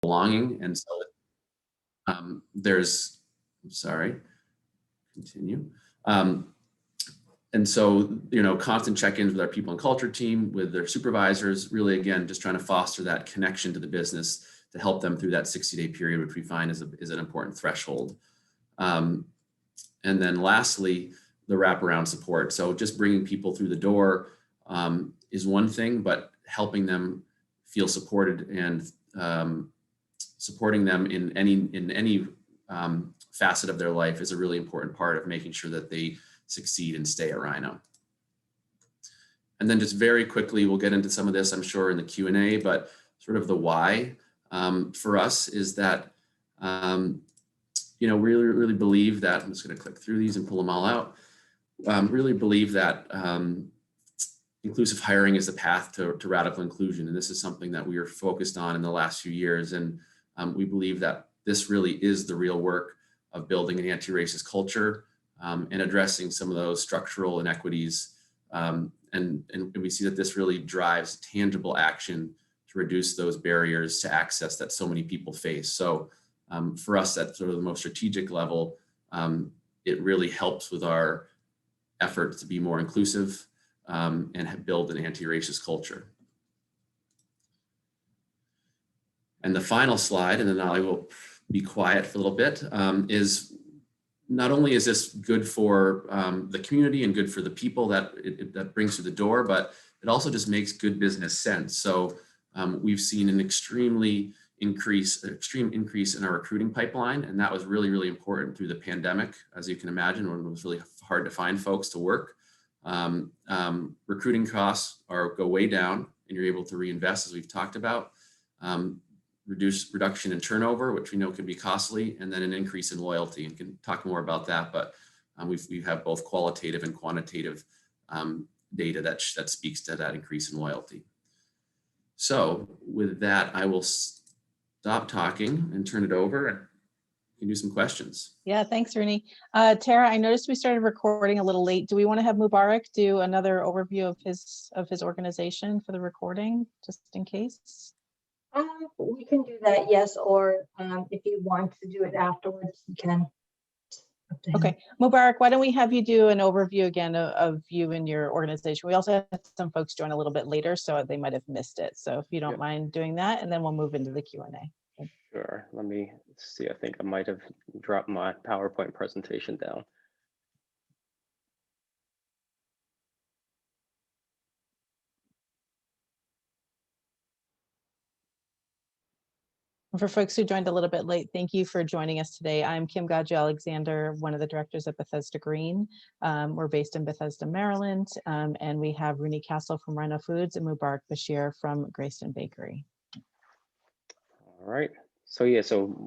belonging. And so there's, sorry, continue. And so, constant check-ins with our people and culture team, with their supervisors, really, again, just trying to foster that connection to the business to help them through that 60-day period, which we find is an important threshold. And then lastly, the wraparound support. So just bringing people through the door is one thing, but helping them feel supported and supporting them in any facet of their life is a really important part of making sure that they succeed and stay at Rhino. And then just very quickly, we'll get into some of this, I'm sure, in the Q&A, but sort of the why for us is that, really believe that, I'm just going to click through these and pull them all out, really believe that inclusive hiring is the path to radical inclusion. And this is something that we are focused on in the last few years. And we believe that this really is the real work of building an anti-racist culture and addressing some of those structural inequities. And we see that this really drives tangible action to reduce those barriers to access that so many people face. So for us, at sort of the most strategic level, it really helps with our effort to be more inclusive and build an anti-racist culture. And the final slide, and then I will be quiet for a little bit, is not only is this good for the community and good for the people that that brings through the door, but it also just makes good business sense. So we've seen an extreme increase in our recruiting pipeline, and that was really, really important through the pandemic, as you can imagine, when it was really hard to find folks to work. Recruiting costs go way down, and you're able to reinvest, as we've talked about. Reduction in turnover, which we know can be costly, and then an increase in loyalty, and can talk more about that. But we have both qualitative and quantitative data that speaks to that increase in loyalty. So with that, I will stop talking and turn it over, and you can do some questions. Yeah, thanks, Rooney. Tara, I noticed we started recording a little late. Do we want to have Mubarak do another overview of his organization for the recording, just in case? We can do that, yes, or if you want to do it afterwards, you can. Okay, Mubarak, why don't we have you do an overview again of you and your organization? We also had some folks join a little bit later, so they might have missed it. So if you don't mind doing that, and then we'll move into the Q&A. Sure, let me see. I think I might have dropped my PowerPoint presentation down. For folks who joined a little bit late, thank you for joining us today. I'm Kim Goddu-Alexander, one of the directors at Bethesda Green. We're based in Bethesda, Maryland, and we have Rooney Castle from Rhino Foods and Mubarak Bashir from Greyston Bakery. All right. So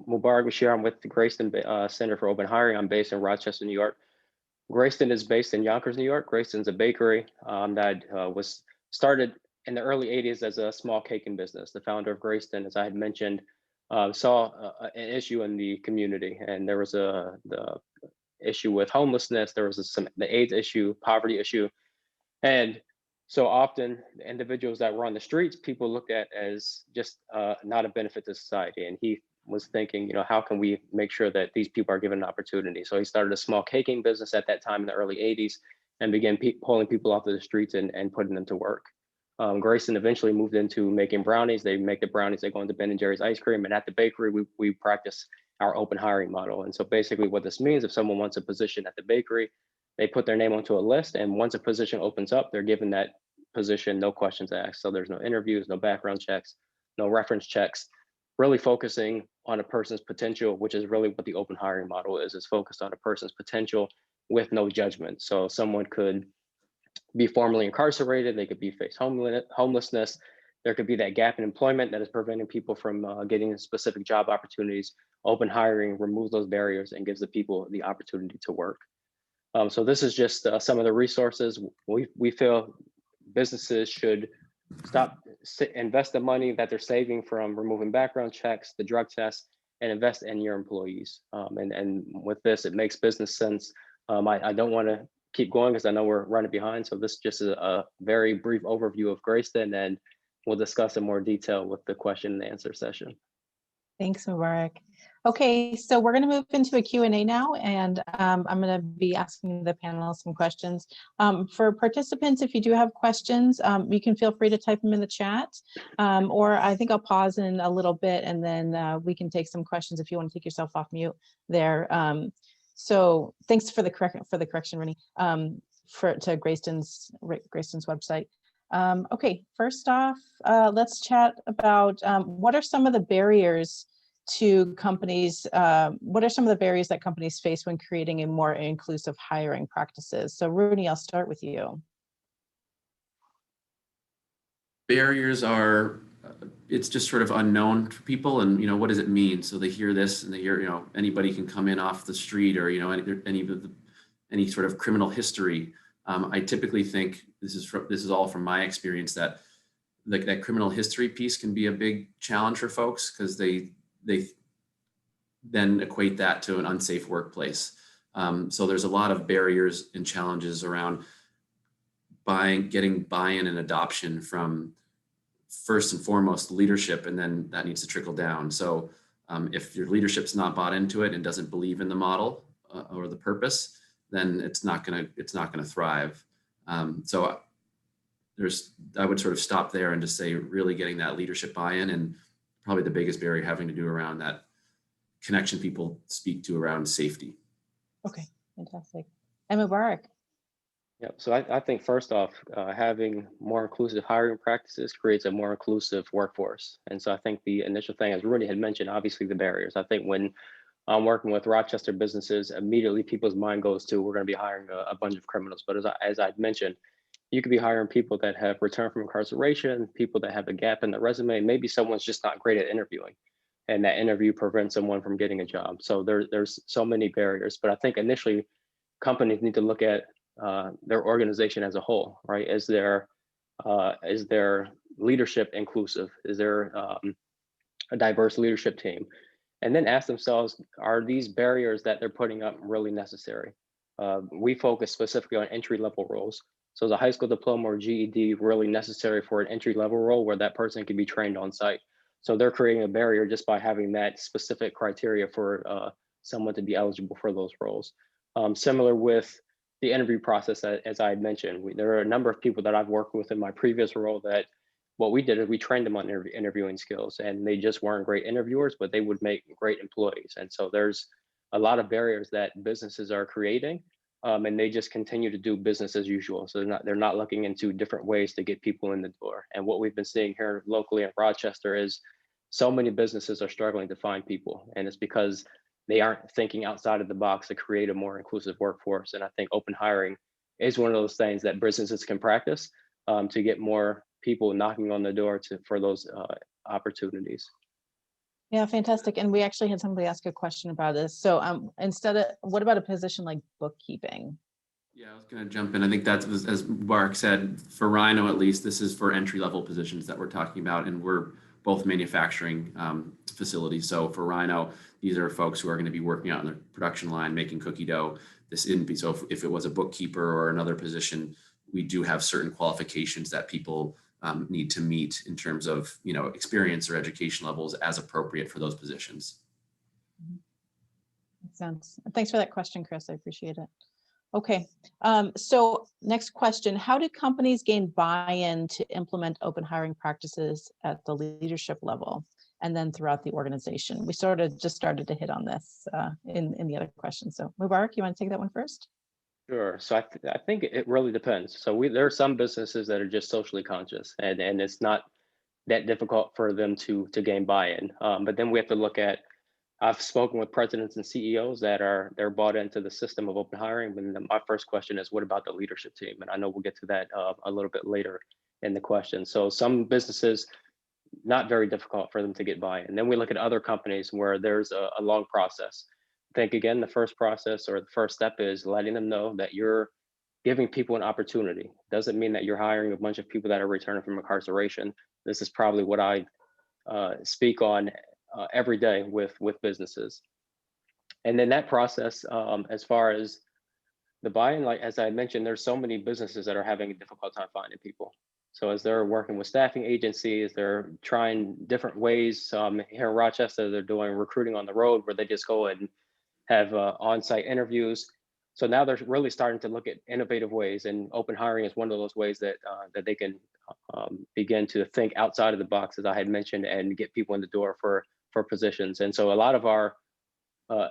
Mubarak Bashir, I'm with the Greyston Center for Open Hiring. I'm based in Rochester, New York. Greyston is based in Yonkers, New York. Greyston's a bakery that was started in the early 80s as a small caking business. The founder of Greyston, as I had mentioned, saw an issue in the community, and there was the issue with homelessness. There was the AIDS issue, poverty issue, and so often the individuals that were on the streets, people looked at as just not a benefit to society. And he was thinking, how can we make sure that these people are given an opportunity? So he started a small caking business at that time in the early 80s and began pulling people off of the streets and putting them to work. Greyston eventually moved into making brownies. They make the brownies, they go into Ben & Jerry's ice cream, and at the bakery, we practice our open hiring model. And so basically what this means, if someone wants a position at the bakery, they put their name onto a list, and once a position opens up, they're given that position, no questions asked. So there's no interviews, no background checks, no reference checks, really focusing on a person's potential, which is really what the open hiring model is. It's focused on a person's potential with no judgment. So someone could be formerly incarcerated, they could face homelessness, there could be that gap in employment that is preventing people from getting specific job opportunities. Open hiring removes those barriers and gives the people the opportunity to work. So this is just some of the resources. We feel businesses should invest the money that they're saving from removing background checks, the drug tests, and invest in your employees. And with this, it makes business sense. I don't want to keep going because I know we're running behind. So this just is a very brief overview of Greyston, and we'll discuss in more detail with the question and answer session. Thanks, Mubarak. Okay, so we're going to move into a Q&A now, and I'm going to be asking the panel some questions. For participants, if you do have questions, you can feel free to type them in the chat, or I think I'll pause in a little bit, and then we can take some questions if you want to take yourself off mute there. So thanks for the correction, Rooney, to Greyston's website. Okay, first off, let's chat about what are some of the barriers to companies, what are some of the barriers that companies face when creating a more inclusive hiring practices? So Rooney, I'll start with you. Barriers are, it's just sort of unknown to people, and what does it mean? So they hear this and they hear, anybody can come in off the street, or any sort of criminal history. I typically think this is all from my experience, that that criminal history piece can be a big challenge for folks, because they then equate that to an unsafe workplace. So there's a lot of barriers and challenges around getting buy-in and adoption from, first and foremost, leadership, and then that needs to trickle down. So if your leadership's not bought into it and doesn't believe in the model or the purpose, then it's not gonna thrive. So I would sort of stop there and just say, really getting that leadership buy-in, and probably the biggest barrier having to do around that connection people speak to around safety. Okay, fantastic. And Mubarak. Yeah, so I think first off, having more inclusive hiring practices creates a more inclusive workforce. And so I think the initial thing, as Rooney had mentioned, obviously the barriers. I think when I'm working with Rochester businesses, immediately people's mind goes to, we're going to be hiring a bunch of criminals. But as I'd mentioned, you could be hiring people that have returned from incarceration, people that have a gap in their resume. Maybe someone's just not great at interviewing, and that interview prevents someone from getting a job. So there's so many barriers. But I think initially companies need to look at their organization as a whole, right? Is their leadership inclusive? Is there a diverse leadership team? And then ask themselves, are these barriers that they're putting up really necessary? We focus specifically on entry-level roles. So is a high school diploma or GED really necessary for an entry-level role where that person can be trained on site? So they're creating a barrier just by having that specific criteria for someone to be eligible for those roles. Similar with the interview process, as I had mentioned, there are a number of people that I've worked with in my previous role that what we did is we trained them on interviewing skills, and they just weren't great interviewers, but they would make great employees. And so there's a lot of barriers that businesses are creating, and they just continue to do business as usual. So they're not looking into different ways to get people in the door. And what we've been seeing here locally in Rochester is so many businesses are struggling to find people, and it's because they aren't thinking outside of the box to create a more inclusive workforce. And I think open hiring is one of those things that businesses can practice to get more people knocking on the door for those opportunities. Yeah, fantastic. And we actually had somebody ask a question about this. So what about a position like bookkeeping? Yeah, I was going to jump in. I think that's, as Mubarak said, for Rhino at least, this is for entry-level positions that we're talking about, and we're both manufacturing facilities. So for Rhino, these are folks who are going to be working out on the production line, making cookie dough. So if it was a bookkeeper or another position, we do have certain qualifications that people need to meet in terms of experience or education levels as appropriate for those positions. Makes sense. Thanks for that question, Chris. I appreciate it. Okay, so next question: how do companies gain buy-in to implement open hiring practices at the leadership level and then throughout the organization? We sort of just started to hit on this in the other question. So Mubarak, you want to take that one first? Sure. So I think it really depends. So there are some businesses that are just socially conscious, and it's not that difficult for them to gain buy-in. But then we have to look at, I've spoken with presidents and CEOs they're bought into the system of open hiring. And my first question is, what about the leadership team? And I know we'll get to that a little bit later in the question. So some businesses, not very difficult for them to get buy-in. And then we look at other companies where there's a long process. I think again, the first process or the first step is letting them know that you're giving people an opportunity. Doesn't mean that you're hiring a bunch of people that are returning from incarceration. This is probably what I speak on every day with businesses. And then that process, as far as the buy-in, like as I mentioned, there's so many businesses that are having a difficult time finding people. So as they're working with staffing agencies, they're trying different ways. Here in Rochester, they're doing recruiting on the road where they just go and have on-site interviews. So now they're really starting to look at innovative ways, and open hiring is one of those ways that that they can begin to think outside of the box, as I had mentioned, and get people in the door for positions. And so a lot of our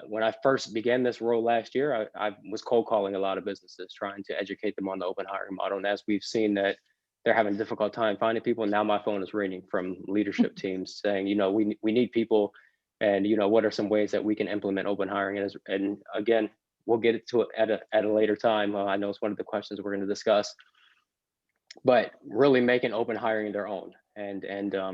when I first began this role last year, I was cold calling a lot of businesses, trying to educate them on the open hiring model. And as we've seen that they're having a difficult time finding people, now my phone is ringing from leadership teams saying, you know, we need people, and you know, what are some ways that we can implement open hiring? And again, we'll get to it at a later time. I know it's one of the questions we're going to discuss, but really making open hiring their own. And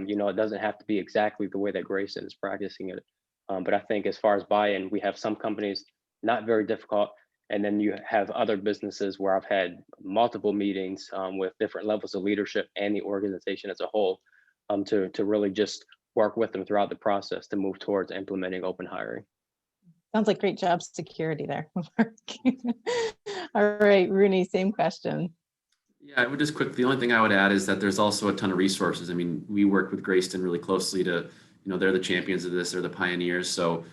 you know, it doesn't have to be exactly the way that Greyston is practicing it. But I think as far as buy-in, we have some companies not very difficult, and then you have other businesses where I've had multiple meetings with different levels of leadership and the organization as a whole to really just work with them throughout the process to move towards implementing open hiring. Sounds like great job security there. All right, Rooney, same question. Yeah, I would just quick, the only thing I would add is that there's also a ton of resources. I mean, we work with Greyston really closely to, you know, they're the champions of this, they're the pioneers. So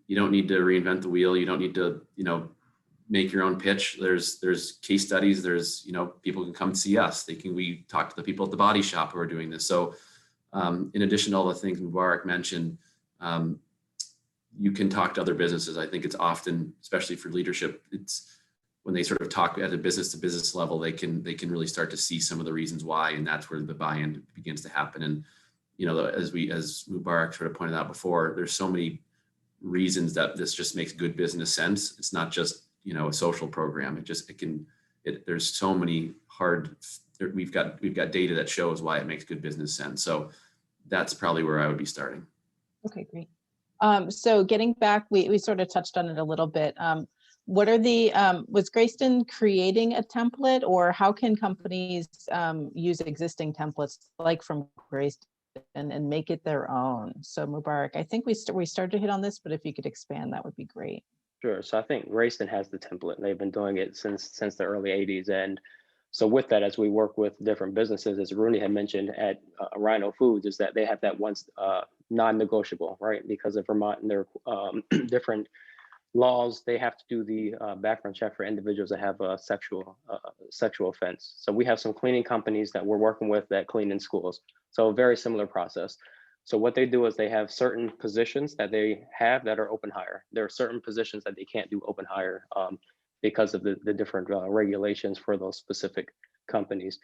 you don't need to reinvent the wheel. You don't need to, you know, make your own pitch. There's case studies, there's, you know, people can come see us. We talk to the people at the body shop who are doing this. So in addition to all the things Mubarak mentioned, you can talk to other businesses. I think it's often, especially for leadership, it's when they sort of talk at a business to business level, they can really start to see some of the reasons why, and that's where the buy-in begins to happen. And you know, as Mubarak sort of pointed out before, there's so many reasons that this just makes good business sense. It's not just, you know, a social program. There's so many we've got data that shows why it makes good business sense. So that's probably where I would be starting. Okay, great. So getting back, we sort of touched on it a little bit. What are was Greyston creating a template, or how can companies use existing templates like from Greyston and make it their own? So Mubarak, I think we started to hit on this, but if you could expand, that would be great. Sure. So I think Greyston has the template. They've been doing it since the early 80s. And so with that, as we work with different businesses, as Rooney had mentioned at Rhino Foods, is that they have that once non-negotiable, right? Because of Vermont and their different laws, they have to do the background check for individuals that have a sexual offense. So we have some cleaning companies that we're working with that clean in schools. So a very similar process. So what they do is they have certain positions that they have that are open hire. There are certain positions that they can't do open hire because of the different regulations for those specific companies.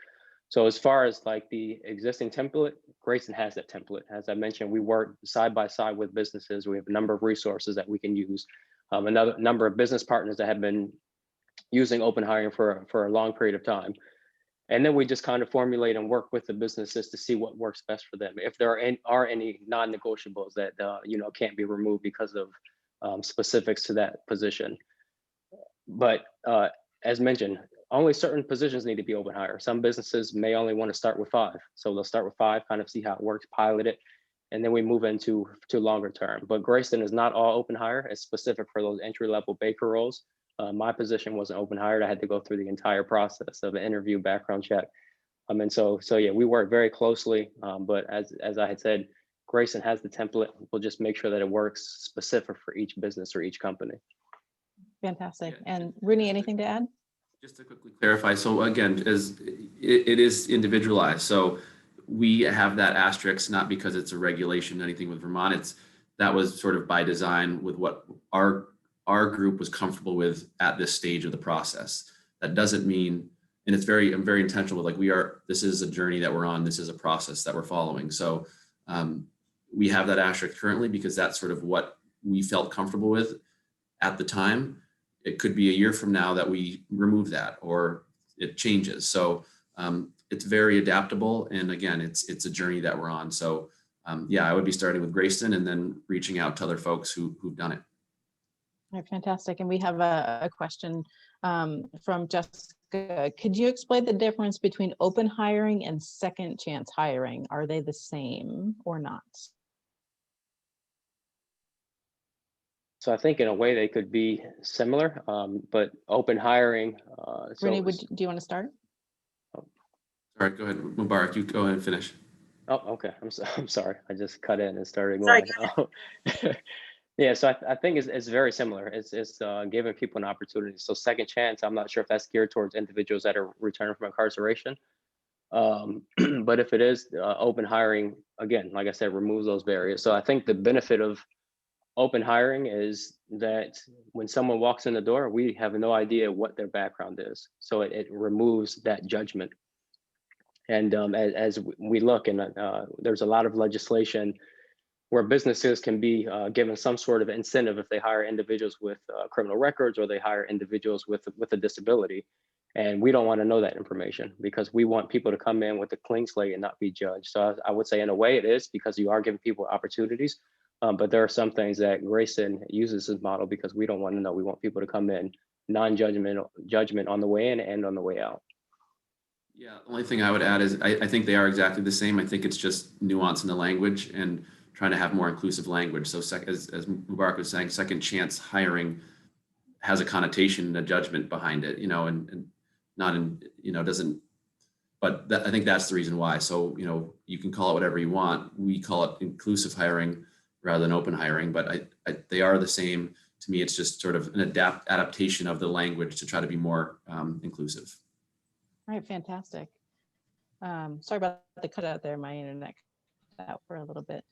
So as far as like the existing template, Greyston has that template. As I mentioned, we work side by side with businesses. We have a number of resources that we can use. Another number of business partners that have been using open hiring for a long period of time. And then we just kind of formulate and work with the businesses to see what works best for them. If there are any non-negotiables that you know, can't be removed because of specifics to that position. But as mentioned, only certain positions need to be open hire. Some businesses may only want to start with 5. So they'll start with 5, kind of see how it works, pilot it, and then we move into longer term. But Greyston is not all open hire. It's specific for those entry-level baker roles. My position wasn't open hired. I had to go through the entire process of an interview, background check. And so yeah, we work very closely. But as I had said, Greyston has the template. We'll just make sure that it works specific for each business or each company. Fantastic. Yeah. And Rooney, anything to add? Just to quickly clarify, so again, as it is individualized. So we have that asterisk, not because it's a regulation, anything with Vermont. That was sort of by design with what our group was comfortable with at this stage of the process. That doesn't mean, and I'm very intentional with this is a journey that we're on. This is a process that we're following. So we have that asterisk currently because that's sort of what we felt comfortable with at the time. It could be a year from now that we remove that or it changes. So it's very adaptable. And again, it's a journey that we're on. So yeah, I would be starting with Greyston and then reaching out to other folks who've done it. All right, fantastic. And we have a question from Jessica. Could you explain the difference between open hiring and second chance hiring? Are they the same or not? So I think in a way they could be similar, but open hiring. Rooney, do you want to start? All right, go ahead, Mubarak, you go ahead and finish. Oh, okay. I'm sorry. I just cut in and started Sorry, going. Yeah, so I think it's very similar. It's giving people an opportunity. So second chance, I'm not sure if that's geared towards individuals that are returning from incarceration. But if it is open hiring, again, like I said, removes those barriers. So I think the benefit of open hiring is that when someone walks in the door, we have no idea what their background is. So it removes that judgment. And as we look, and there's a lot of legislation where businesses can be given some sort of incentive if they hire individuals with criminal records or they hire individuals with a disability. And we don't want to know that information because we want people to come in with a clean slate and not be judged. So I would say in a way it is because you are giving people opportunities, but there are some things that Greyston uses this model because we don't want to know. We want people to come in non-judgmental judgment on the way in and on the way out. Yeah, the only thing I would add is I think they are exactly the same. I think it's just nuance in the language and trying to have more inclusive language. So as Mubarak was saying, second chance hiring has a connotation and a judgment behind it, and not in, doesn't, but I think that's the reason why. So, you can call it whatever you want. We call it inclusive hiring rather than open hiring, but they are the same. To me, it's just sort of an adaptation of the language to try to be more inclusive. All right, fantastic. Sorry about the cutout there. My internet cut out for a little bit.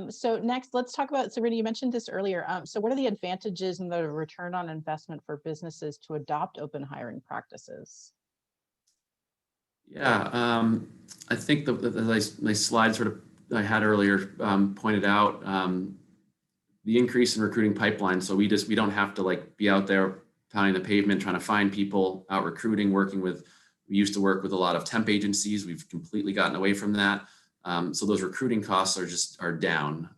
So next, let's talk about, so Rooney, you mentioned this earlier. So what are the advantages and the return on investment for businesses to adopt open hiring practices? Yeah, I think my slide sort of I had earlier pointed out the increase in recruiting pipeline. So we don't have to be out there pounding the pavement, trying to find people, out recruiting, we used to work with a lot of temp agencies. We've completely gotten away from that. So those recruiting costs are down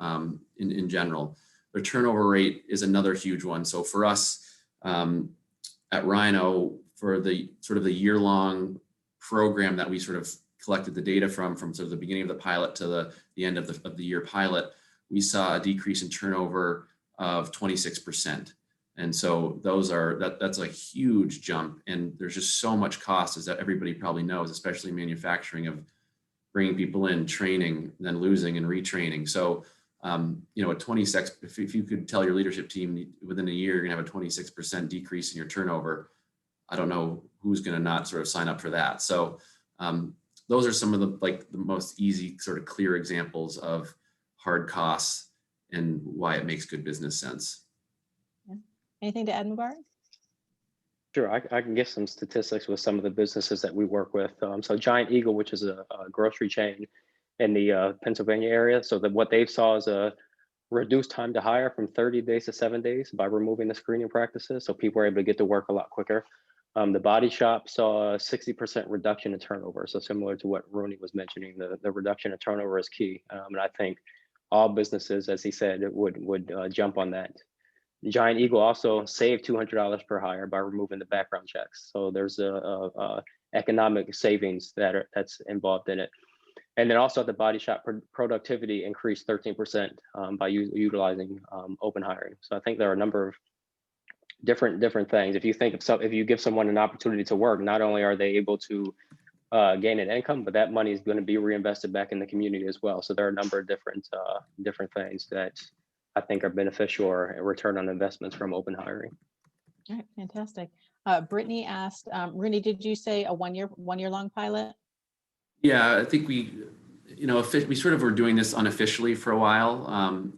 in general. The turnover rate is another huge one. So for us at Rhino, for the sort of the year-long program that we sort of collected the data from sort of the beginning of the pilot to the end of the year pilot, we saw a decrease in turnover of 26%. And so that's a huge jump. And there's just so much cost, as that everybody probably knows, especially manufacturing, of bringing people in, training, then losing and retraining. So, a 26, if you could tell your leadership team within a year, you're gonna have a 26% decrease in your turnover, I don't know who's gonna not sort of sign up for that. So those are some of the most easy sort of clear examples of hard costs and why it makes good business sense. Anything to add, Mubarak? Sure, I can give some statistics with some of the businesses that we work with. So Giant Eagle, which is a grocery chain in the Pennsylvania area. So what they saw is a reduced time to hire from 30 days to 7 days by removing the screening practices. So people were able to get to work a lot quicker. The Body Shop saw a 60% reduction in turnover. So similar to what Rooney was mentioning, the reduction in turnover is key. And I think all businesses, as he said, would jump on that. Giant Eagle also saved $200 per hire by removing the background checks. So there's a economic savings that's involved in it. And then also at the Body Shop, productivity increased 13% by utilizing open hiring. So I think there are a number of different things. If you give someone an opportunity to work, not only are they able to gain an income, but that money is going to be reinvested back in the community as well. So there are a number of different things that I think are beneficial or return on investments from open hiring. All right, fantastic. Brittany asked, Rooney, did you say a one year long pilot? Yeah, I think we sort of were doing this unofficially for a while,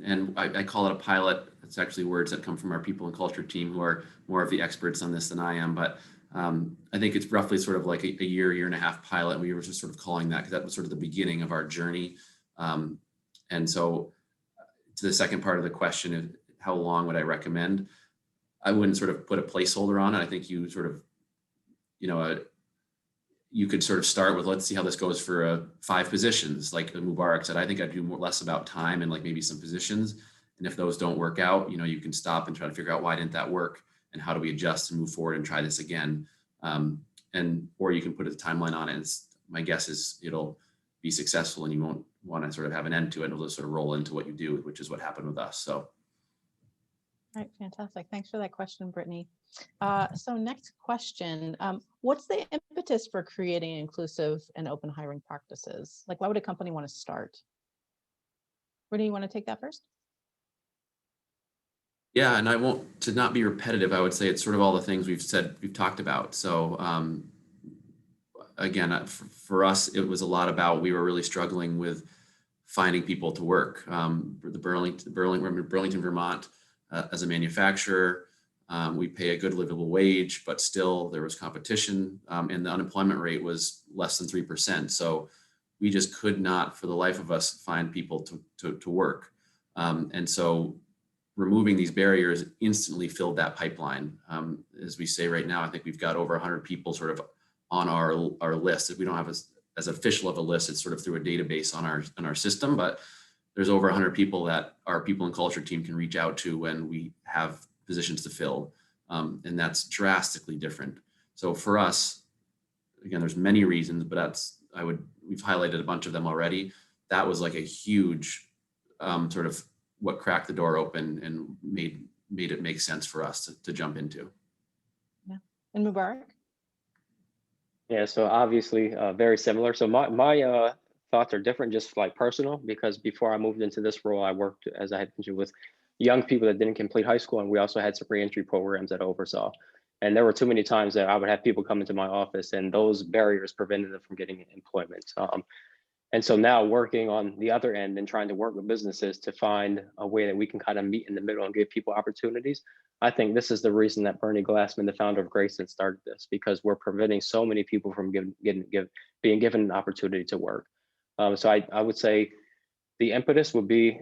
and I call it a pilot. It's actually words that come from our people and culture team, who are more of the experts on this than I am. But I think it's roughly sort of like a year and a half pilot. And we were just sort of calling that because that was sort of the beginning of our journey. And so to the second part of the question, how long would I recommend? I wouldn't sort of put a placeholder on it. I think you sort of, you could sort of start with, let's see how this goes for 5 positions. Like Mubarak said, I think I'd do less about time and maybe some positions. And if those don't work out, you can stop and try to figure out why didn't that work and how do we adjust and move forward and try this again. Or you can put a timeline on it. My guess is it'll be successful and you won't want to sort of have an end to it. It'll just sort of roll into what you do, which is what happened with us. So. All right, fantastic. Thanks for that question, Brittany. So next question, what's the impetus for creating inclusive and open hiring practices? Like, why would a company want to start? Brittany, you want to take that first? Yeah, and I won't, to not be repetitive, I would say it's sort of all the things we've talked about. So again, for us, it was a lot about, we were really struggling with finding people to work. The Burlington, Vermont, as a manufacturer, we pay a good livable wage, but still there was competition, and the unemployment rate was less than 3%. So we just could not, for the life of us, find people to work. And so removing these barriers instantly filled that pipeline. As we say right now, I think we've got over 100 people sort of on our list. We don't have as official of a list, it's sort of through a database on our system, but there's over 100 people that our people and culture team can reach out to when we have positions to fill. And that's drastically different. So for us, again, there's many reasons, but we've highlighted a bunch of them already. That was like a huge sort of what cracked the door open and made it make sense for us to jump into. Yeah. And Mubarak? Yeah, so obviously very similar. So my thoughts are different, just like personal, because before I moved into this role, I worked, as I had mentioned, with young people that didn't complete high school, and we also had some reentry programs that I oversaw. And there were too many times that I would have people come into my office, and those barriers prevented them from getting employment. And so now working on the other end and trying to work with businesses to find a way that we can kind of meet in the middle and give people opportunities. I think this is the reason that Bernie Glassman, the founder of Greyston, started this, because we're preventing so many people from being given an opportunity to work. So I would say the impetus would be,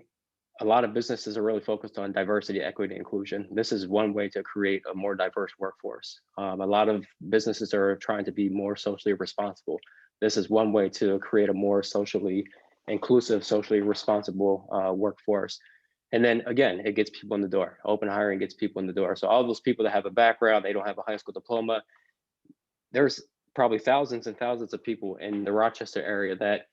a lot of businesses are really focused on diversity, equity, inclusion. This is one way to create a more diverse workforce. A lot of businesses are trying to be more socially responsible. This is one way to create a more socially inclusive, socially responsible workforce. And then again, it gets people in the door. Open hiring gets people in the door. So all those people that have a background, they don't have a high school diploma, there's probably thousands and thousands of people in the Rochester area that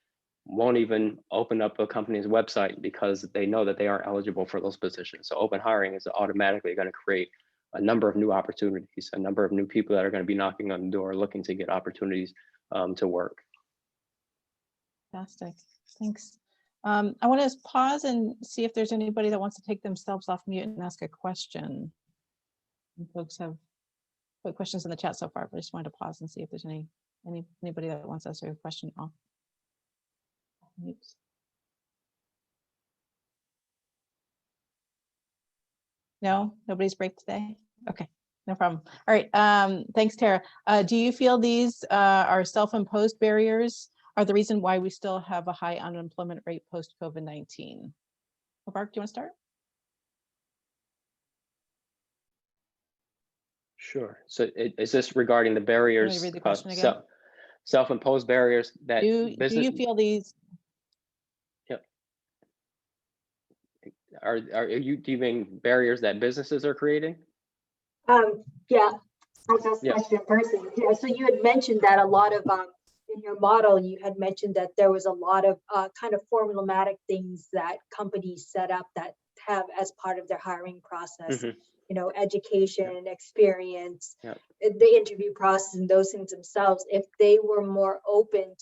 won't even open up a company's website because they know that they aren't eligible for those positions. So open hiring is automatically going to create a number of new opportunities, a number of new people that are going to be knocking on the door looking to get opportunities to work. Fantastic, thanks. I want to pause and see if there's anybody that wants to take themselves off mute and ask a question. And folks have put questions in the chat so far, but I just wanted to pause and see if there's anybody that wants to ask a question off mute. No, nobody's break today. Okay, no problem. All right, thanks, Tara. Do you feel these are self-imposed barriers are the reason why we still have a high unemployment rate post COVID-19? Mubarak, do you want to start? Sure. So is this regarding the barriers? Read the question again. Self-imposed barriers that do you feel these? Yep. Do you mean barriers that businesses are creating? Yeah, that's a question person. Yeah, so you had mentioned that a lot of in your model, you had mentioned that there was a lot of kind of formulaic things that companies set up that have as part of their hiring process. Mm-hmm. You know, education, experience, the interview process, and those things themselves. If they were more open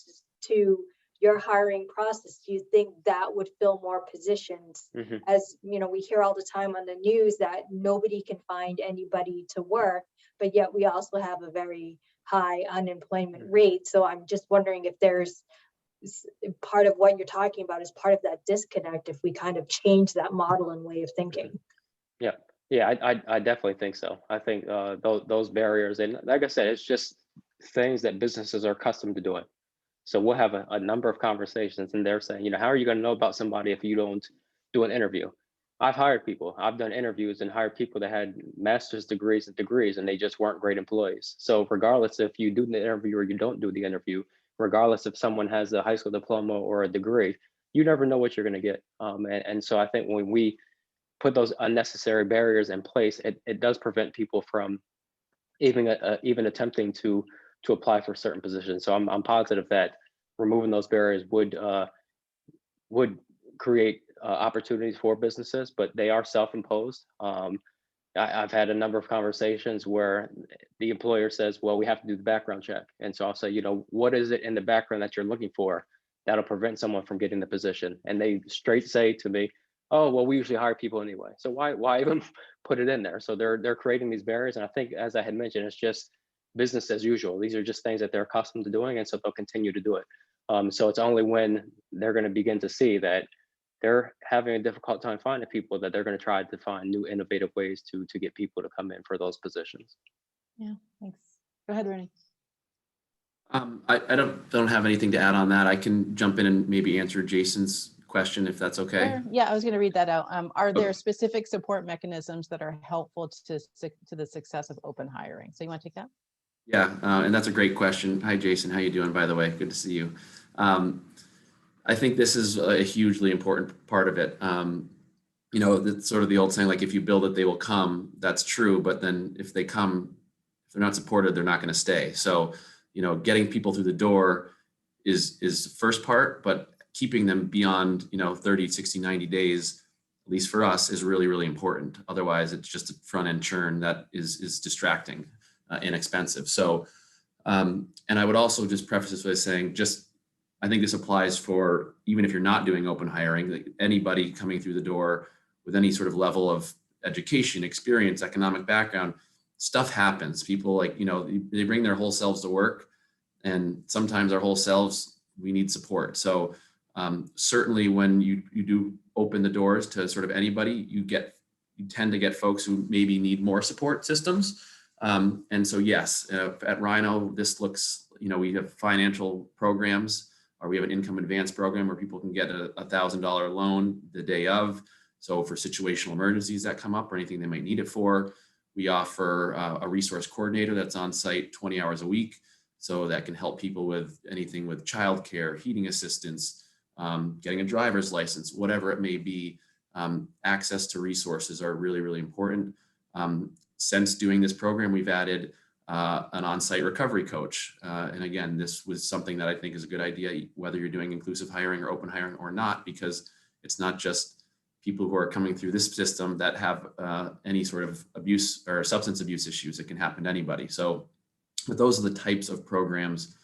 to your hiring process, do you think that would fill more positions? Mm-hmm. As you know, we hear all the time on the news that nobody can find anybody to work, but yet we also have a very high unemployment rate. So I'm just wondering if there's part of what you're talking about is part of that disconnect, if we kind of change that model and way of thinking. Yeah, I definitely think so. I think those barriers, and like I said, it's just things that businesses are accustomed to doing. So we'll have a number of conversations, and they're saying, you know, how are you going to know about somebody if you don't do an interview? I've hired people. I've done interviews and hired people that had master's degrees and they just weren't great employees. So regardless if you do the interview or you don't do the interview, regardless if someone has a high school diploma or a degree, you never know what you're going to get. And so I think when we put those unnecessary barriers in place, it does prevent people from even attempting to apply for certain positions. So I'm positive that removing those barriers would create opportunities for businesses, but they are self-imposed. I've had a number of conversations where the employer says, well, we have to do the background check. And so I'll say, you know, what is it in the background that you're looking for that'll prevent someone from getting the position? And they straight say to me, oh, well, we usually hire people anyway. So why even put it in there? So they're creating these barriers. And I think, as I had mentioned, it's just business as usual. These are just things that they're accustomed to doing. And so they'll continue to do it. So it's only when they're going to begin to see that they're having a difficult time finding people that they're going to try to find new innovative ways to get people to come in for those positions. Yeah, thanks. Go ahead, Rooney. I don't have anything to add on that. I can jump in and maybe answer Jason's question if that's okay. Sure. Yeah, I was going to read that out. Are there Okay. specific support mechanisms that are helpful to the success of open hiring? So you want to take that? Yeah, and that's a great question. Hi, Jason. How you doing, by the way? Good to see you. I think this is a hugely important part of it. You know, it's sort of the old saying, like, if you build it, they will come. That's true. But then if they come, if they're not supported, they're not going to stay. So, you know, getting people through the door is the first part, but keeping them beyond, you know, 30, 60, 90 days, at least for us, is really, really important. Otherwise, it's just a front end churn that is distracting, inexpensive. So, and I would also just preface this by saying, I think this applies for, even if you're not doing open hiring, like anybody coming through the door with any sort of level of education, experience, economic background, stuff happens. People, like, you know, they bring their whole selves to work, and sometimes our whole selves, we need support. So certainly when you do open the doors to sort of anybody, you tend to get folks who maybe need more support systems. And so, yes, at Rhino, this looks, you know, we have financial programs, or we have an income advance program where people can get a $1,000 loan the day of. So for situational emergencies that come up or anything they might need it for, we offer a resource coordinator that's on site 20 hours a week. So that can help people with anything with childcare, heating assistance, getting a driver's license, whatever it may be. Access to resources are really, really important. Since doing this program, we've added an on-site recovery coach. And again, this was something that I think is a good idea, whether you're doing inclusive hiring or open hiring or not, because it's not just people who are coming through this system that have any sort of abuse or substance abuse issues. It can happen to anybody. So, but those are the types of programs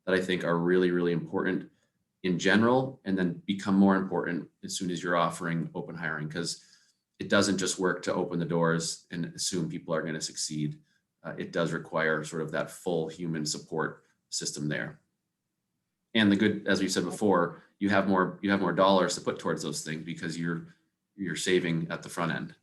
that I think are really, really important in general, and then become more important as soon as you're offering open hiring, because it doesn't just work to open the doors and assume people are going to succeed. It does require sort of that full human support system there. And the good, as we said before, you have more dollars to put towards those things because you're saving at the front end.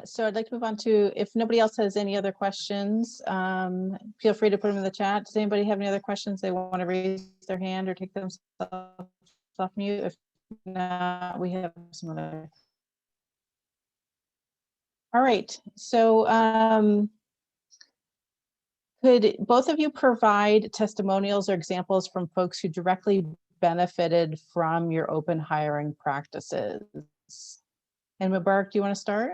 So I'd like to move on to, if nobody else has any other questions, feel free to put them in the chat. Does anybody have any other questions they want to raise their hand or take themselves off mute? If not, we have some other. All right, so could both of you provide testimonials or examples from folks who directly benefited from your open hiring practices? And Mubarak, do you want to start?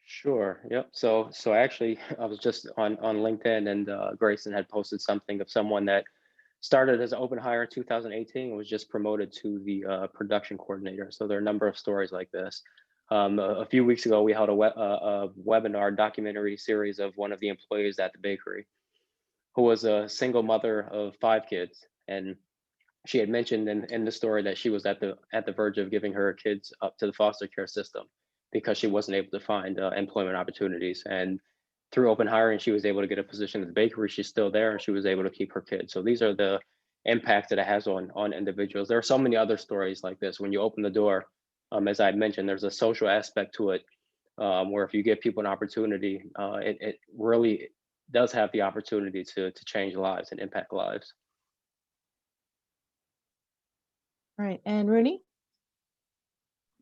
Sure. Yep. So actually, I was just on LinkedIn, and Greyston had posted something of someone that started as an open hire in 2018 and was just promoted to the production coordinator. So there are a number of stories like this. A few weeks ago, we held a webinar documentary series of one of the employees at the bakery, who was a single mother of 5 kids, and she had mentioned in the story that she was at the verge of giving her kids up to the foster care system because she wasn't able to find employment opportunities. And through open hiring, she was able to get a position at the bakery. She's still there, and she was able to keep her kids. So these are the impacts that it has on individuals. There are so many other stories like this. When you open the door, as I mentioned, there's a social aspect to it, where if you give people an opportunity, it really does have the opportunity to change lives and impact lives. All right, and Rooney?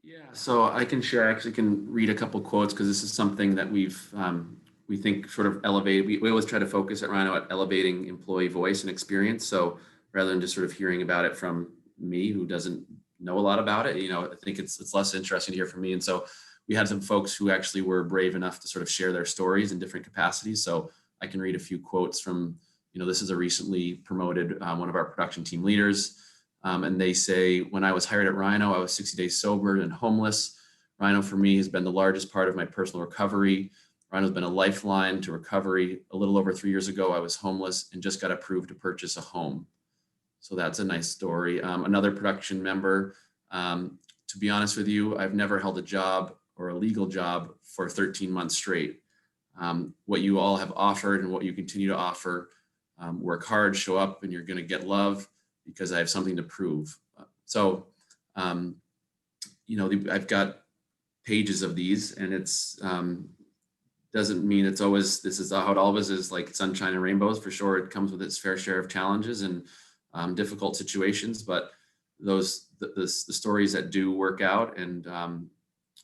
Yeah, so I can share, I actually can read a couple quotes because this is something that we think sort of elevated. We always try to focus at Rhino at elevating employee voice and experience. So rather than just sort of hearing about it from me who doesn't know a lot about it. I think it's less interesting to hear from me. And so we had some folks who actually were brave enough to sort of share their stories in different capacities. So I can read a few quotes from, this is a recently promoted one of our production team leaders. And they say, when I was hired at Rhino, I was 60 days sober and homeless. Rhino for me has been the largest part of my personal recovery. Rhino's been a lifeline to recovery. A little over 3 years ago, I was homeless and just got approved to purchase a home. So that's a nice story. Another production member, to be honest with you, I've never held a job or a legal job for 13 months straight. What you all have offered and what you continue to offer, work hard, show up, and you're going to get love because I have something to prove. I've got pages of these, and it's doesn't mean it's always, this is how it always is, like sunshine and rainbows. For sure, it comes with its fair share of challenges and difficult situations, but the stories that do work out, and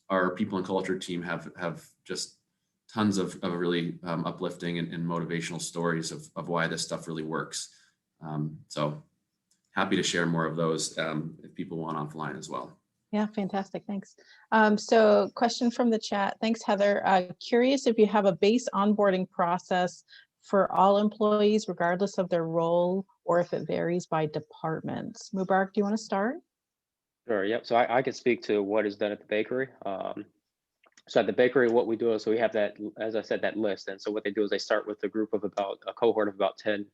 our people and culture team have just tons of really uplifting and motivational stories of why this stuff really works. So happy to share more of those if people want offline as well. Yeah, fantastic. Thanks. So question from the chat. Thanks, Heather. Curious if you have a base onboarding process for all employees, regardless of their role, or if it varies by departments. Mubarak, do you want to start? Sure. Yep. So I can speak to what is done at the bakery. So at the bakery, what we do is, so we have that, as I said, that list. And so what they do is they start with a cohort of about 10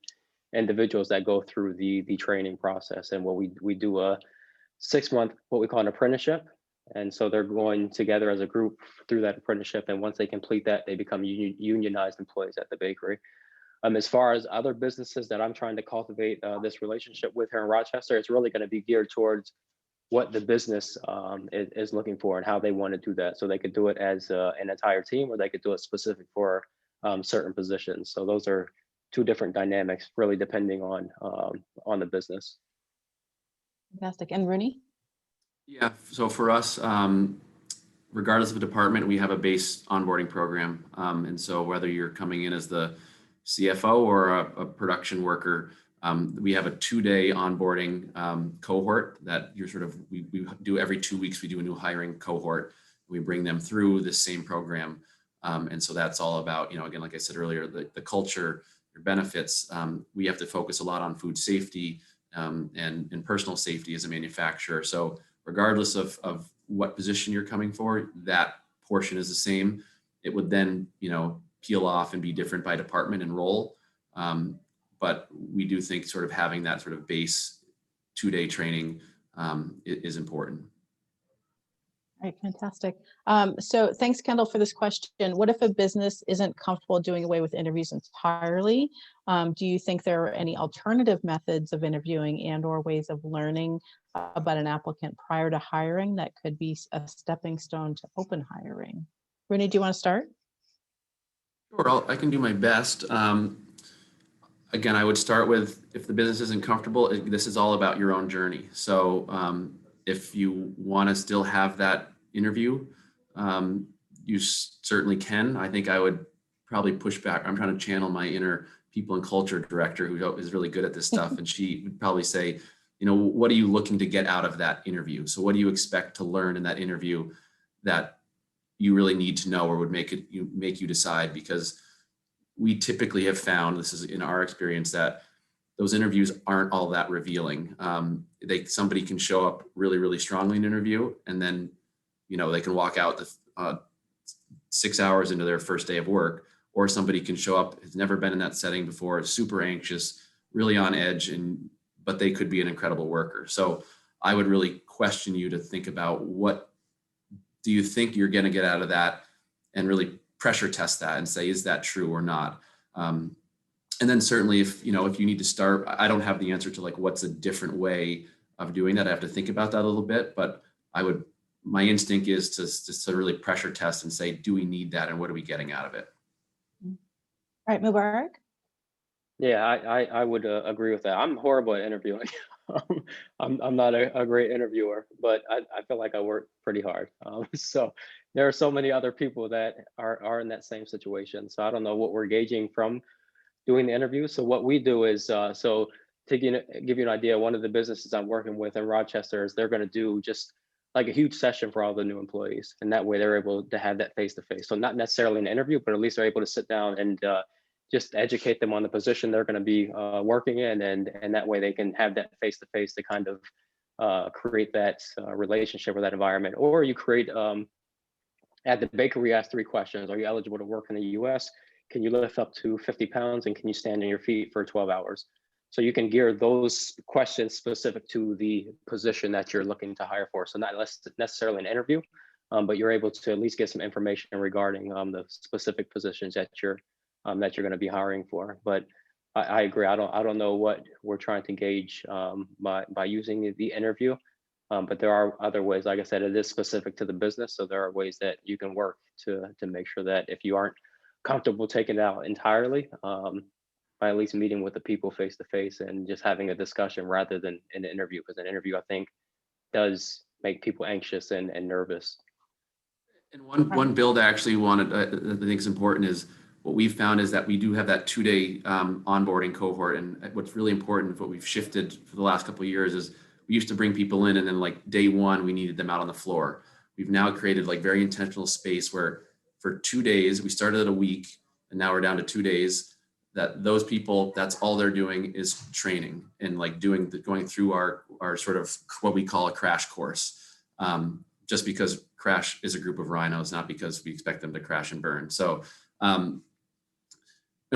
individuals that go through the training process. And what we do a 6-month, what we call an apprenticeship. And so they're going together as a group through that apprenticeship. And once they complete that, they become unionized employees at the bakery. As far as other businesses that I'm trying to cultivate this relationship with here in Rochester, it's really going to be geared towards what the business is looking for and how they want to do that. So they could do it as an entire team, or they could do it specific for certain positions. So those are two different dynamics, really depending on the business. Fantastic. And Rooney? Yeah, so for us, regardless of the department, we have a base onboarding program. And so whether you're coming in as the CFO or a production worker, we have a 2-day onboarding cohort that we do every 2 weeks. We do a new hiring cohort. We bring them through the same program. And so that's all about, again, like I said earlier, the culture, your benefits. We have to focus a lot on food safety and personal safety as a manufacturer. So regardless of what position you're coming for, that portion is the same. It would then, peel off and be different by department and role. But we do think sort of having that sort of base 2-day training is important. All right, fantastic. So thanks, Kendall, for this question. What if a business isn't comfortable doing away with interviews entirely? Do you think there are any alternative methods of interviewing and or ways of learning about an applicant prior to hiring that could be a stepping stone to open hiring? Rooney, do you want to start? Sure, I can do my best. Again, I would start with, if the business isn't comfortable, this is all about your own journey. So if you want to still have that interview, you certainly can. I think I would probably push back. I'm trying to channel my inner people and culture director who is really good at this stuff. And she would probably say, what are you looking to get out of that interview? So what do you expect to learn in that interview that you really need to know, or would make you decide? Because we typically have found, this is in our experience, that those interviews aren't all that revealing. Somebody can show up really, really strongly in an interview, and then, they can walk out 6 hours into their first day of work, or somebody can show up, has never been in that setting before, super anxious, really on edge, but they could be an incredible worker. So I would really question you to think about, what do you think you're going to get out of that, and really pressure test that and say, is that true or not? And then certainly if you need to start, I don't have the answer to what's a different way of doing that. I have to think about that a little bit, but my instinct is to really pressure test and say, do we need that? And what are we getting out of it? All right, Mubarak? Yeah, I would agree with that. I'm horrible at interviewing. I'm not a great interviewer, but I feel like I work pretty hard. So there are so many other people that are in that same situation. So I don't know what we're gauging from doing the interview. So what we do is, so to give you an idea, one of the businesses I'm working with in Rochester is they're going to do just like a huge session for all the new employees. And that way they're able to have that face-to-face. So not necessarily an interview, but at least they're able to sit down and just educate them on the position they're going to be working in. And that way they can have that face-to-face to kind of create that relationship with that environment. Or you create, at the bakery, ask 3 questions. Are you eligible to work in the US? Can you lift up to 50 pounds? And can you stand on your feet for 12 hours? So you can gear those questions specific to the position that you're looking to hire for. So not necessarily an interview, but you're able to at least get some information regarding the specific positions that you're going to be hiring for. But I agree. I don't know what we're trying to gauge by using the interview, but there are other ways. Like I said, it is specific to the business, so there are ways that you can work to make sure that if you aren't comfortable taking it out entirely, by at least meeting with the people face to face and just having a discussion rather than an interview, because an interview I think does make people anxious and nervous. And one build I actually wanted, I think is important, is what we've found is that we do have that 2-day onboarding cohort. And what's really important, what we've shifted for the last couple of years, is we used to bring people in and then like day 1, we needed them out on the floor. We've now created like very intentional space where for 2 days, we started at a week and now we're down to 2 days, that those people, that's all they're doing is training and like going through our sort of what we call a crash course. Just because crash is a group of rhinos, not because we expect them to crash and burn. So, and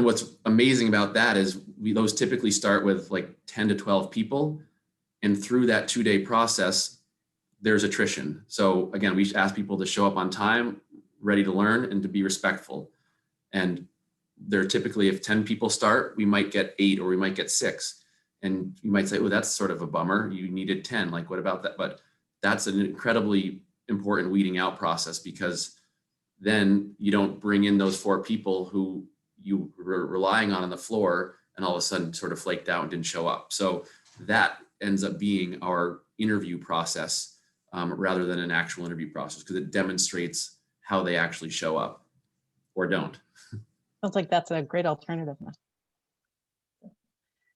what's amazing about that is those typically start with like 10 to 12 people. And through that 2-day process, there's attrition. So again, we ask people to show up on time, ready to learn, and to be respectful. And they're typically, if 10 people start, we might get 8 or we might get 6. And you might say, oh, that's sort of a bummer. You needed 10. Like, what about that? But that's an incredibly important weeding out process, because then you don't bring in those 4 people who you were relying on the floor and all of a sudden sort of flaked out and didn't show up. So that ends up being our interview process rather than an actual interview process, because it demonstrates how they actually show up or don't. Sounds like that's a great alternative.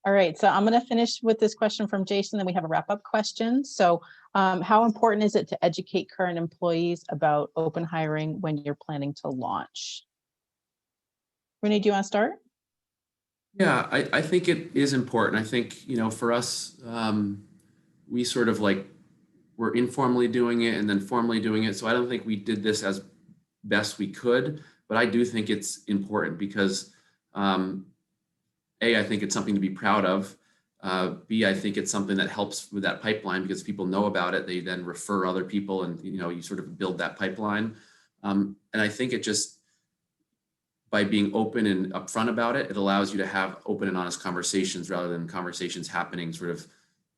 All right, so I'm going to finish with this question from Jason, then we have a wrap-up question. So how important is it to educate current employees about open hiring when you're planning to launch? Rooney, do you want to start? Yeah, I think it is important. I think, you know, for us, we sort of like, we're informally doing it and then formally doing it. So I don't think we did this as best we could, but I do think it's important because A, I think it's something to be proud of. B, I think it's something that helps with that pipeline, because people know about it. They then refer other people and, you know, you sort of build that pipeline. And I think it just, by being open and upfront about it, it allows you to have open and honest conversations rather than conversations happening sort of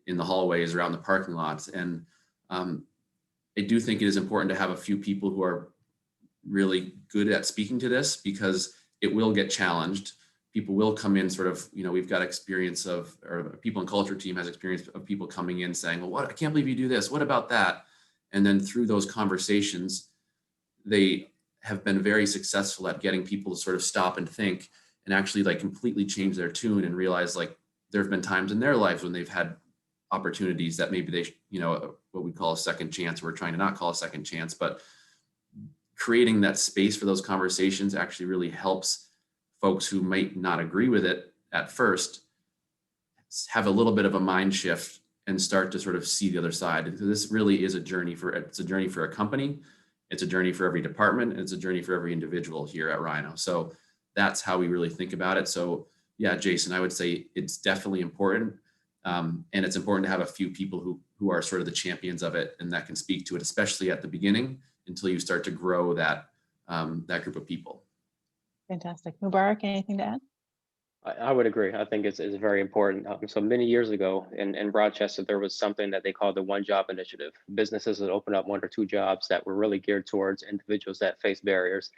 in the hallways around the parking lots. And I do think it is important to have a few people who are really good at speaking to this, because it will get challenged. People will come in sort of, you know, we've got experience of, or people in culture team has experience of people coming in saying, well, what, I can't believe you do this. What about that? And then through those conversations, they have been very successful at getting people to sort of stop and think and actually like completely change their tune and realize like there have been times in their lives when they've had opportunities that maybe they, you know, what we call a second chance. We're trying to not call a second chance, but creating that space for those conversations actually really helps folks who might not agree with it at first have a little bit of a mind shift and start to sort of see the other side. Because this really is a journey it's a journey for a company. It's a journey for every department. And it's a journey for every individual here at Rhino. So that's how we really think about it. So yeah, Jason, I would say it's definitely important. And it's important to have a few people who are sort of the champions of it and that can speak to it, especially at the beginning, until you start to grow that group of people. Fantastic. Mubarak, anything to add? I would agree. I think it's very important. So many years ago in Rochester, there was something that they called the One Job Initiative. Businesses would open up 1 or 2 jobs that were really geared towards individuals that face barriers.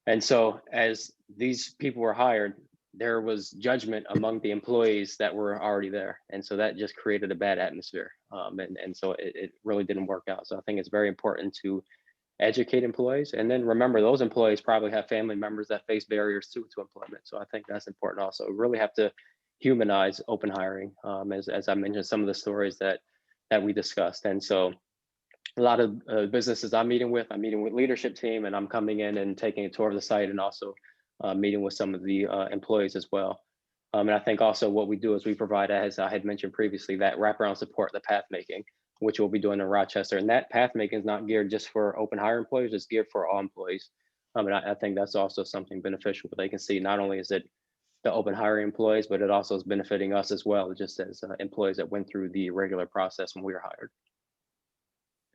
And so as these people were hired, there was judgment among the employees that were already there. And so that just created a bad atmosphere. And so it really didn't work out. So I think it's very important to educate employees. And then remember, those employees probably have family members that face barriers to employment. So I think that's important also. We really have to humanize open hiring, as I mentioned, some of the stories that we discussed. And so a lot of businesses I'm meeting with leadership team, and I'm coming in and taking a tour of the site, and also meeting with some of the employees as well. And I think also what we do is we provide, as I had mentioned previously, that wraparound support, the path making, which we'll be doing in Rochester. And that path making is not geared just for open hire employees, it's geared for all employees. And I think that's also something beneficial. They can see not only is it the open hiring employees, but it also is benefiting us as well, just as employees that went through the regular process when we were hired.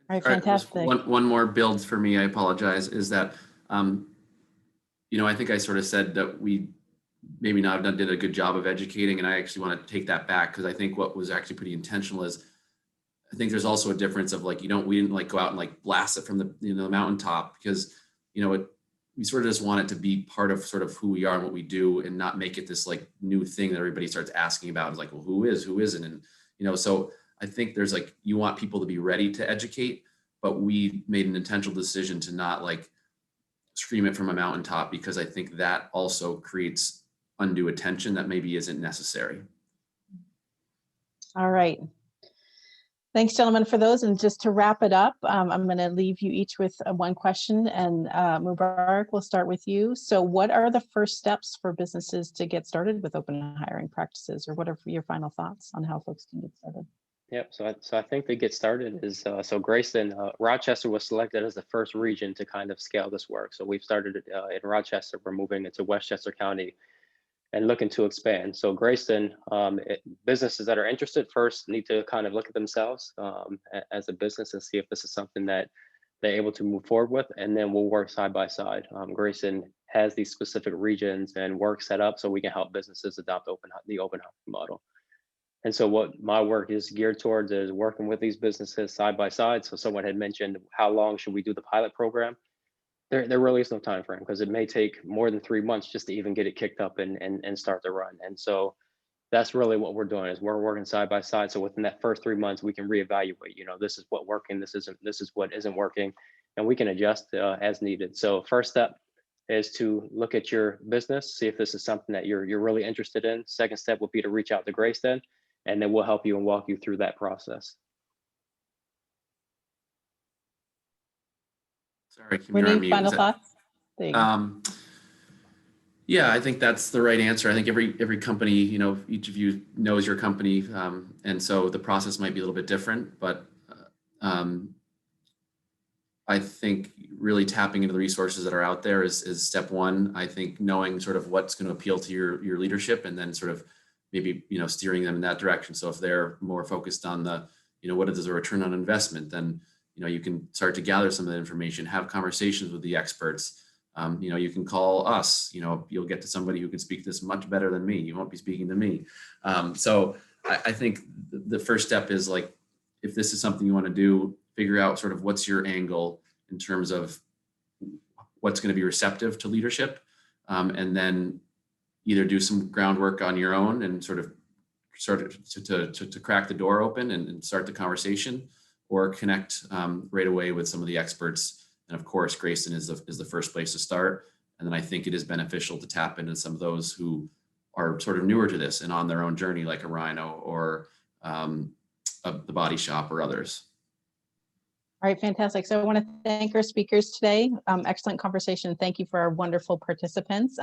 All right, All right, just fantastic. one more build for me, I apologize, is that, you know, I think I sort of said that we maybe not did a good job of educating, and I actually want to take that back, because I think what was actually pretty intentional is, I think there's also a difference of like, we didn't like go out and like blast it from the, you know, the mountaintop, because, you know, we sort of just want it to be part of sort of who we are and what we do, and not make it this like new thing that everybody starts asking about. It's like, well, who isn't? And, you know, so I think there's like, you want people to be ready to educate, but we made an intentional decision to not like scream it from a mountaintop, because I think that also creates undue attention that maybe isn't necessary. All right. Thanks, gentlemen, for those. And just to wrap it up, I'm going to leave you each with one question. And Mubarak, we'll start with you. So what are the first steps for businesses to get started with open hiring practices, or what are your final thoughts on how folks can get started? Yep. So I think to get started is so Greyston, Rochester was selected as the first region to kind of scale this work. So we've started in Rochester. We're moving into Westchester County and looking to expand. So Greyston, businesses that are interested first need to kind of look at themselves as a business and see if this is something that they're able to move forward with, and then we'll work side by side. Greyston has these specific regions and work set up so we can help businesses adopt the open hiring model. And so what my work is geared towards is working with these businesses side by side. So someone had mentioned, how long should we do the pilot program? There really is no time frame, because it may take more than 3 months just to even get it kicked up and start to run. And so that's really what we're doing, is we're working side by side. So within that first 3 months, we can reevaluate, you know, this is what working, this is what isn't working, and we can adjust as needed. So first step is to look at your business, see if this is something that you're really interested in. Second step would be to reach out to Greyston, and then we'll help you and walk you through that process. Sorry, Kim, you're on mute. Final thoughts? There you go. Yeah, I think that's the right answer. I think every company, you know, each of you knows your company, and so the process might be a little bit different, but I think really tapping into the resources that are out there is step one. I think knowing sort of what's going to appeal to your leadership, and then sort of maybe, you know, steering them in that direction. So if they're more focused on the, you know, what is a return on investment, then, you know, you can start to gather some of that information, have conversations with the experts. You know, you can call us, you know, you'll get to somebody who can speak this much better than me. You won't be speaking to me. So I think the first step is like, if this is something you want to do, figure out sort of what's your angle in terms of what's going to be receptive to leadership. And then either do some groundwork on your own and sort of to crack the door open and start the conversation, or connect right away with some of the experts. And of course, Greyston is the first place to start. And then I think it is beneficial to tap into some of those who are sort of newer to this and on their own journey, like a Rhino or the Body Shop or others. All right, fantastic. So I want to thank our speakers today. Excellent conversation. Thank you for our wonderful participants.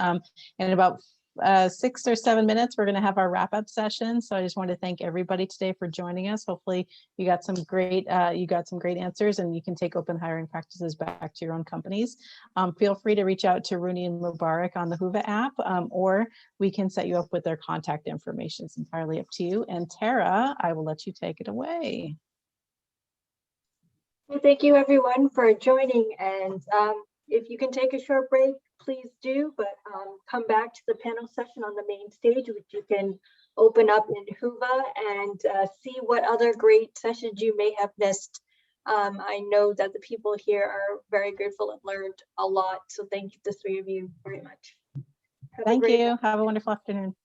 In about 6 or 7 minutes, we're going to have our wrap-up session. So I just want to thank everybody today for joining us. Hopefully you got some great answers, and you can take open hiring practices back to your own companies. Feel free to reach out to Rooney and Mubarak on the Whova app, or we can set you up with their contact information. It's entirely up to you. And Tara, I will let you take it away. Well, thank you everyone for joining, and if you can take a short break, please do, but come back to the panel session on the main stage, which you can open up in Whova, and see what other great sessions you may have missed. I know that the people here are very grateful and learned a lot, so thank you, the three of you, very much. Thank you. Have a wonderful afternoon.